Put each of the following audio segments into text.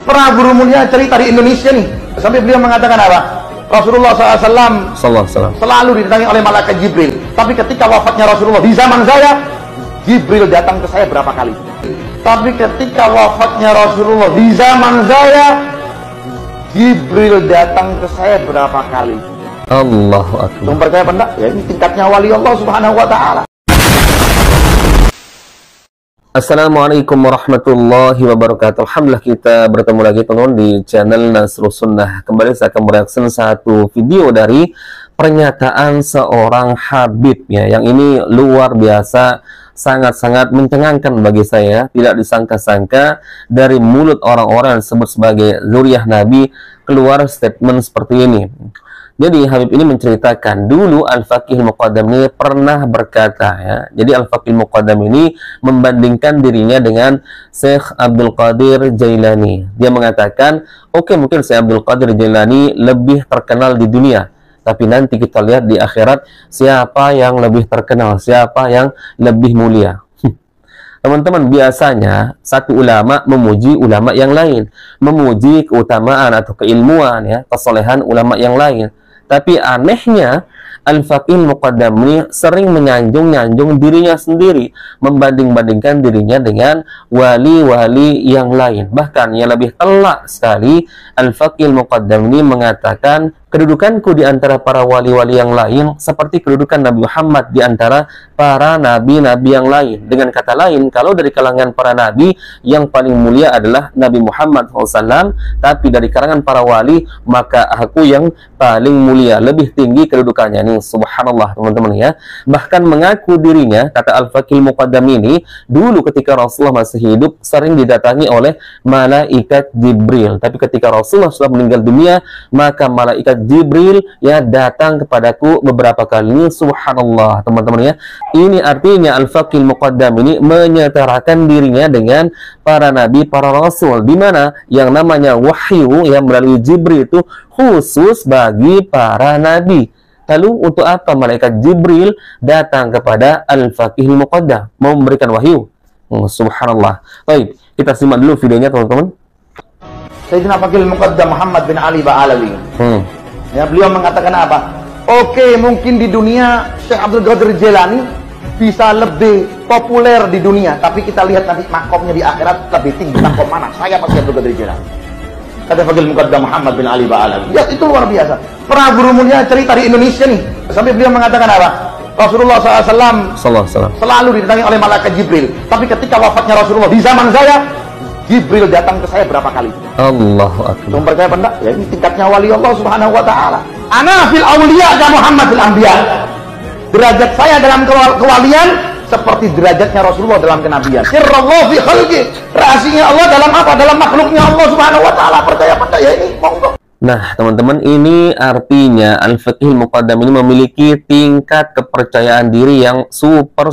Pernah guru mulia cerita di Indonesia nih, sampai beliau mengatakan apa? Rasulullah SAW selalu didatangi oleh malaikat Jibril. Tapi ketika wafatnya Rasulullah di zaman saya, Jibril datang ke saya berapa kali? Tapi ketika wafatnya Rasulullah di zaman saya, Jibril datang ke saya berapa kali? Allahu Akbar. Belum percaya benda? Ya ini tingkatnya wali Allah Subhanahu Wa Taala. Assalamualaikum warahmatullahi wabarakatuh. Alhamdulillah kita bertemu lagi teman-teman di channel Nasrus Sunnah. Kembali saya akan mereaksi satu video dari pernyataan seorang Habib ya, yang ini luar biasa, sangat-sangat mencengangkan bagi saya. Tidak disangka-sangka dari mulut orang-orang yang disebut sebagai zuriyah Nabi keluar statement seperti ini. Jadi Habib ini menceritakan dulu Al-Faqih Muqaddam ini pernah berkata ya. Jadi Al-Faqih Muqaddam ini membandingkan dirinya dengan Syekh Abdul Qadir Jailani. Dia mengatakan, oke, mungkin Syekh Abdul Qadir Jailani lebih terkenal di dunia, tapi nanti kita lihat di akhirat siapa yang lebih terkenal, siapa yang lebih mulia. Teman-teman, biasanya satu ulama memuji ulama yang lain, memuji keutamaan atau keilmuan ya, kesolehan ulama yang lain. Tapi anehnya Al-Faqih Muqaddam ini sering menyanjung-nyanjung dirinya sendiri, membanding-bandingkan dirinya dengan wali-wali yang lain. Bahkan yang lebih telak sekali, Al-Faqih Muqaddam ini mengatakan, kedudukanku di antara para wali-wali yang lain seperti kedudukan Nabi Muhammad di antara para nabi-nabi yang lain. Dengan kata lain, kalau dari kalangan para nabi, yang paling mulia adalah Nabi Muhammad SAW, tapi dari kalangan para wali, maka aku yang paling mulia, lebih tinggi kedudukannya. Ini subhanallah teman-teman ya. Bahkan mengaku dirinya, kata Al-Faqih Muqaddam ini, dulu ketika Rasulullah masih hidup sering didatangi oleh malaikat Jibril. Tapi ketika Rasulullah sudah meninggal dunia, maka malaikat Jibril ya datang kepadaku beberapa kali. Subhanallah teman-teman ya. Ini artinya Al-Faqih Muqaddam ini menyetarakan dirinya dengan para nabi, para rasul, di mana yang namanya wahyu yang melalui Jibril itu khusus bagi para nabi. Lalu untuk apa malaikat Jibril datang kepada Al-Faqih Muqaddam mau memberikan wahyu? Subhanallah. Baik, kita simak dulu videonya teman-teman. Sayyidina Faqih Muqaddam Muhammad bin Ali Ba'alawi. Ya, beliau mengatakan apa? Oke, mungkin di dunia Syekh Abdul Qadir Jailani bisa lebih populer di dunia, tapi kita lihat nanti makomnya di akhirat lebih tinggi. Makom mana? Saya pasti Abdul Qadir Jailani. Kata Faqih Muqaddam Muhammad bin Ali Ba'alawi. Ya, itu luar biasa. Pernah guru mulia cerita di Indonesia nih, sampai beliau mengatakan apa? Rasulullah SAW selalu didatangi oleh malaikat Jibril. Tapi ketika wafatnya Rasulullah di zaman saya, Jibril datang ke saya berapa kali? Allahu Akbar. Belum percaya benda? Ya ini tingkatnya wali Allah Subhanahu Wa Taala. Ana fil awliya ka Muhammad fil anbiya. Derajat saya dalam kewalian seperti derajatnya Rasulullah dalam kenabian. Sirrallahu fi khalqi. Rahasianya Allah dalam apa? Dalam makhluknya Allah Subhanahu Wa Taala. Percaya benda? Ya ini monggo. Nah teman-teman, ini artinya Al-Faqih Muqaddam ini memiliki tingkat kepercayaan diri yang super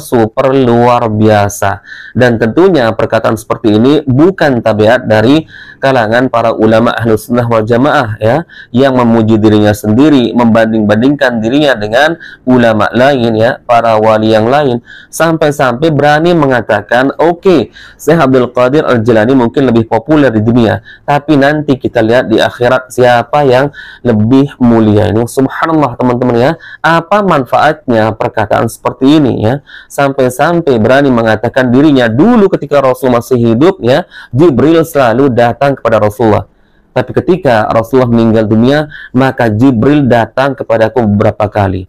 luar biasa. Dan tentunya perkataan seperti ini bukan tabiat dari kalangan para ulama Ahlus Sunnah wal Jamaah ya, yang memuji dirinya sendiri, membanding-bandingkan dirinya dengan ulama lain ya, para wali yang lain, sampai-sampai berani mengatakan, oke, Syekh Abdul Qadir Al-Jailani mungkin lebih populer di dunia, tapi nanti kita lihat di akhirat siapa yang lebih mulia. Ini subhanallah teman-teman ya. Apa manfaatnya perkataan seperti ini ya, sampai-sampai berani mengatakan dirinya dulu ketika Rasul masih hidup ya, Jibril selalu datang kepada Rasulullah, tapi ketika Rasulullah meninggal dunia, maka Jibril datang kepadaku beberapa kali.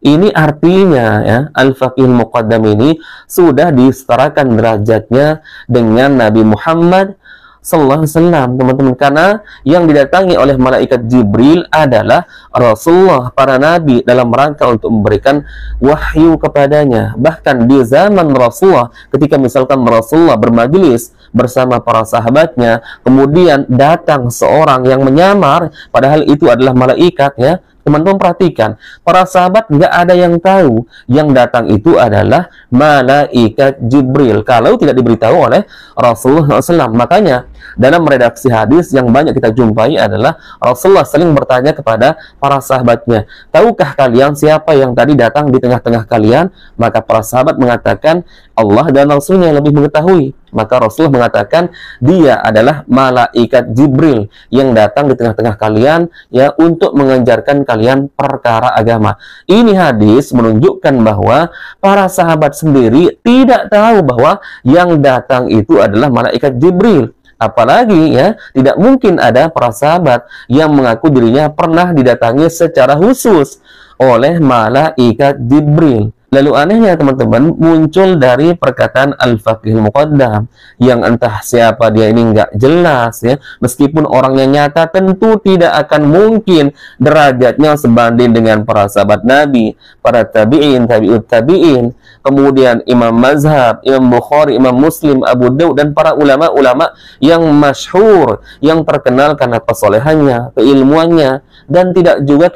Ini artinya ya, Al-Faqih Muqaddam ini sudah disetarakan derajatnya dengan Nabi Muhammad Sallallahu Alaihi Wasallam, teman-teman, karena yang didatangi oleh malaikat Jibril adalah Rasulullah, para nabi, dalam rangka untuk memberikan wahyu kepadanya. Bahkan di zaman Rasulullah, ketika misalkan Rasulullah bermajelis bersama para sahabatnya, kemudian datang seorang yang menyamar, padahal itu adalah malaikat ya. Teman-teman perhatikan, para sahabat nggak ada yang tahu yang datang itu adalah malaikat Jibril kalau tidak diberitahu oleh Rasulullah SAW. Makanya dalam redaksi hadis yang banyak kita jumpai adalah Rasulullah sering bertanya kepada para sahabatnya, tahukah kalian siapa yang tadi datang di tengah-tengah kalian? Maka para sahabat mengatakan, Allah dan Rasulnya yang lebih mengetahui. Maka Rasulullah mengatakan, dia adalah malaikat Jibril yang datang di tengah-tengah kalian ya untuk mengajarkan kalian perkara agama. Ini hadis menunjukkan bahwa para sahabat sendiri tidak tahu bahwa yang datang itu adalah malaikat Jibril. Apalagi ya, tidak mungkin ada para sahabat yang mengaku dirinya pernah didatangi secara khusus oleh malaikat Jibril. Lalu anehnya teman-teman, muncul dari perkataan Al-Faqih Muqaddam yang entah siapa dia ini nggak jelas ya. Meskipun orangnya nyata, tentu tidak akan mungkin derajatnya sebanding dengan para sahabat Nabi, para tabi'in, tabi'ut tabi'in, kemudian Imam Mazhab, Imam Bukhari, Imam Muslim, Abu Daud, dan para ulama-ulama yang masyhur, yang terkenal karena kesolehannya, keilmuannya, dan tidak juga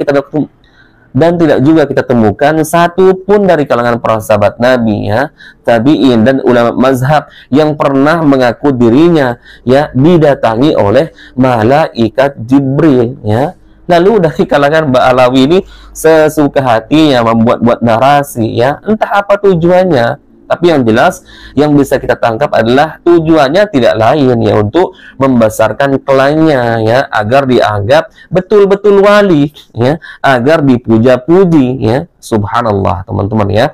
kita temukan satu pun dari kalangan para sahabat Nabi ya, tabi'in dan ulama mazhab yang pernah mengaku dirinya ya didatangi oleh malaikat Jibril ya. Lalu dari kalangan Ba'alawi ini sesuka hatinya membuat-buat narasi ya, entah apa tujuannya. Tapi yang jelas yang bisa kita tangkap adalah tujuannya tidak lain ya untuk membesarkan kliennya ya, agar dianggap betul-betul wali ya, agar dipuja-puji ya. Subhanallah teman-teman ya.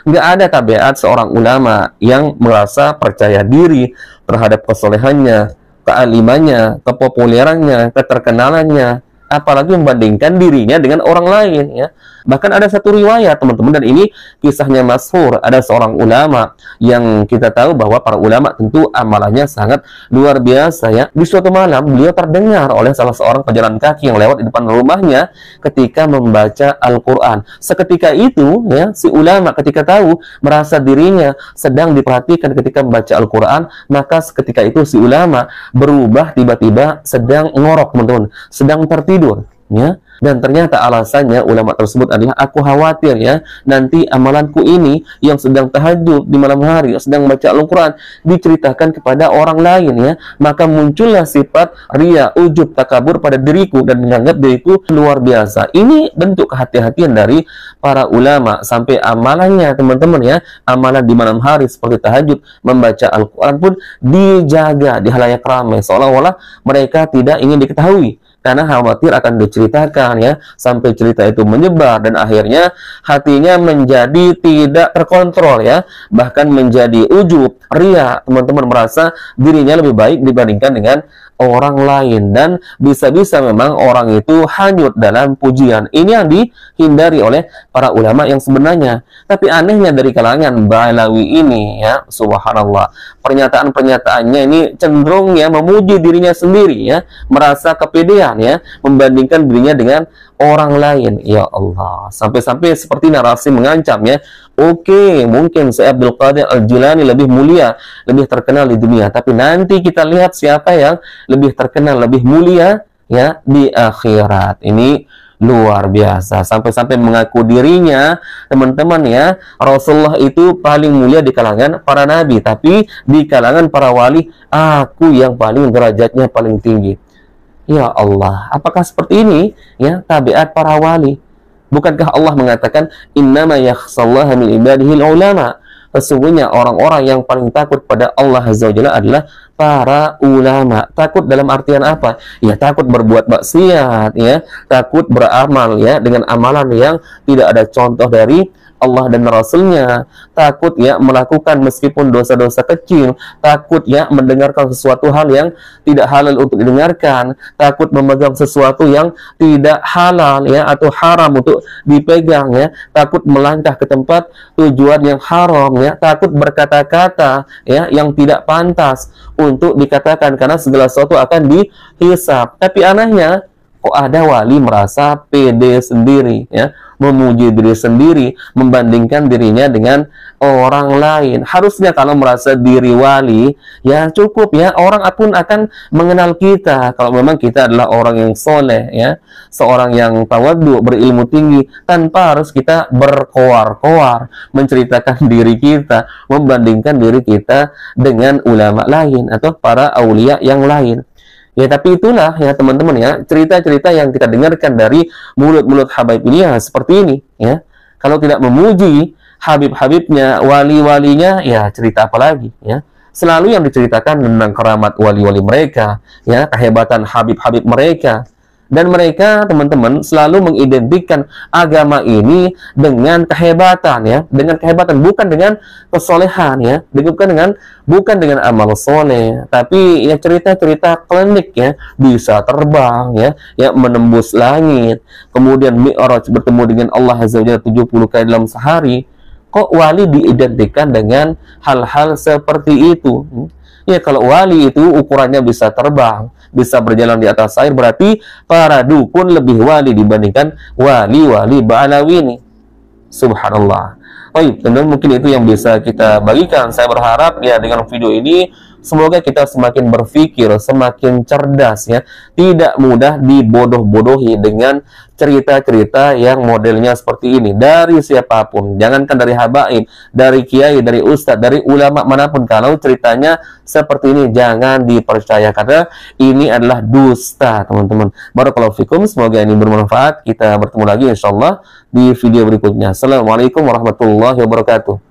Nggak ada tabiat seorang ulama yang merasa percaya diri terhadap kesolehannya, kealimannya, kepopulerannya, keterkenalannya, apalagi membandingkan dirinya dengan orang lain ya. Bahkan ada satu riwayat teman-teman, dan ini kisahnya masyhur. Ada seorang ulama yang kita tahu bahwa para ulama tentu amalannya sangat luar biasa ya. Di suatu malam beliau terdengar oleh salah seorang pejalan kaki yang lewat di depan rumahnya ketika membaca Al-Quran. Seketika itu ya, si ulama ketika tahu merasa dirinya sedang diperhatikan ketika membaca Al-Quran, maka seketika itu si ulama berubah tiba-tiba sedang ngorok teman-teman, sedang tertidur ya. Dan ternyata alasannya ulama tersebut adalah, aku khawatir ya nanti amalanku ini yang sedang tahajud di malam hari, sedang baca Al-Quran, diceritakan kepada orang lain ya, maka muncullah sifat ria, ujub, takabur pada diriku dan menganggap diriku luar biasa. Ini bentuk kehati-hatian dari para ulama, sampai amalannya teman-teman ya, amalan di malam hari seperti tahajud, membaca Al-Quran pun dijaga di halayak ramai, seolah-olah mereka tidak ingin diketahui karena khawatir akan diceritakan ya, sampai cerita itu menyebar dan akhirnya hatinya menjadi tidak terkontrol ya, bahkan menjadi ujub, ria, teman-teman, merasa dirinya lebih baik dibandingkan dengan orang lain, dan bisa-bisa memang orang itu hanyut dalam pujian. Ini yang dihindari oleh para ulama yang sebenarnya. Tapi anehnya dari kalangan Ba'alawi ini ya, subhanallah, pernyataan-pernyataannya ini cenderung ya memuji dirinya sendiri ya, merasa kepedean ya, membandingkan dirinya dengan orang lain. Ya Allah, sampai-sampai seperti narasi mengancam ya. Oke, mungkin Syekh Abdul Qadir Al-Jilani lebih mulia, lebih terkenal di dunia, tapi nanti kita lihat siapa yang lebih terkenal, lebih mulia ya di akhirat. Ini luar biasa, sampai-sampai mengaku dirinya teman-teman ya, Rasulullah itu paling mulia di kalangan para nabi, tapi di kalangan para wali aku yang paling derajatnya paling tinggi. Ya Allah, apakah seperti ini ya tabiat para wali? Bukankah Allah mengatakan innama yakhshallaha min ibadihil ulama? Sesungguhnya orang-orang yang paling takut pada Allah Azza wa Jalla adalah para ulama. Takut dalam artian apa? Ya takut berbuat maksiat ya, takut beramal ya dengan amalan yang tidak ada contoh dari Allah dan Rasulnya, takut ya melakukan meskipun dosa-dosa kecil, takut ya mendengarkan sesuatu hal yang tidak halal untuk didengarkan, takut memegang sesuatu yang tidak halal ya atau haram untuk dipegang ya, takut melangkah ke tempat tujuan yang haram ya, takut berkata-kata ya yang tidak pantas untuk dikatakan karena segala sesuatu akan dihisab. Tapi anehnya kok ada wali merasa pede sendiri ya, memuji diri sendiri, membandingkan dirinya dengan orang lain. Harusnya kalau merasa diri wali, ya cukup ya, orang pun akan mengenal kita kalau memang kita adalah orang yang soleh, ya, seorang yang tawadhu, berilmu tinggi, tanpa harus kita berkoar-koar menceritakan diri kita, membandingkan diri kita dengan ulama lain atau para aulia yang lain. Ya, tapi itulah ya teman-teman ya, cerita-cerita yang kita dengarkan dari mulut-mulut Habib ini ya seperti ini ya. Kalau tidak memuji Habib-Habibnya, wali-walinya, ya cerita apa lagi ya. Selalu yang diceritakan tentang keramat wali-wali mereka, ya, kehebatan Habib-Habib mereka. Dan mereka, teman-teman, selalu mengidentikan agama ini dengan kehebatan, ya, dengan kehebatan, bukan dengan kesolehan, ya, bukan dengan amal soleh, tapi ya cerita-cerita klinik, ya, bisa terbang, ya, menembus langit, kemudian Mi'raj bertemu dengan Allah Azza wa Jalla 70 kali dalam sehari. Kok wali diidentikan dengan hal-hal seperti itu? Ya, kalau wali itu ukurannya bisa terbang, bisa berjalan di atas air, berarti para dukun lebih wali dibandingkan wali-wali Ba'alawi ini. Subhanallah. Baik, teman-teman, mungkin itu yang bisa kita bagikan. Saya berharap ya dengan video ini semoga kita semakin berpikir, semakin cerdas, ya, tidak mudah dibodoh-bodohi dengan cerita-cerita yang modelnya seperti ini dari siapapun. Jangankan dari habaib, dari kiai, dari ustadz, dari ulama manapun, kalau ceritanya seperti ini jangan dipercaya karena ini adalah dusta, teman-teman. Barakallahu fikum, semoga ini bermanfaat. Kita bertemu lagi insyaallah di video berikutnya. Assalamualaikum warahmatullahi wabarakatuh.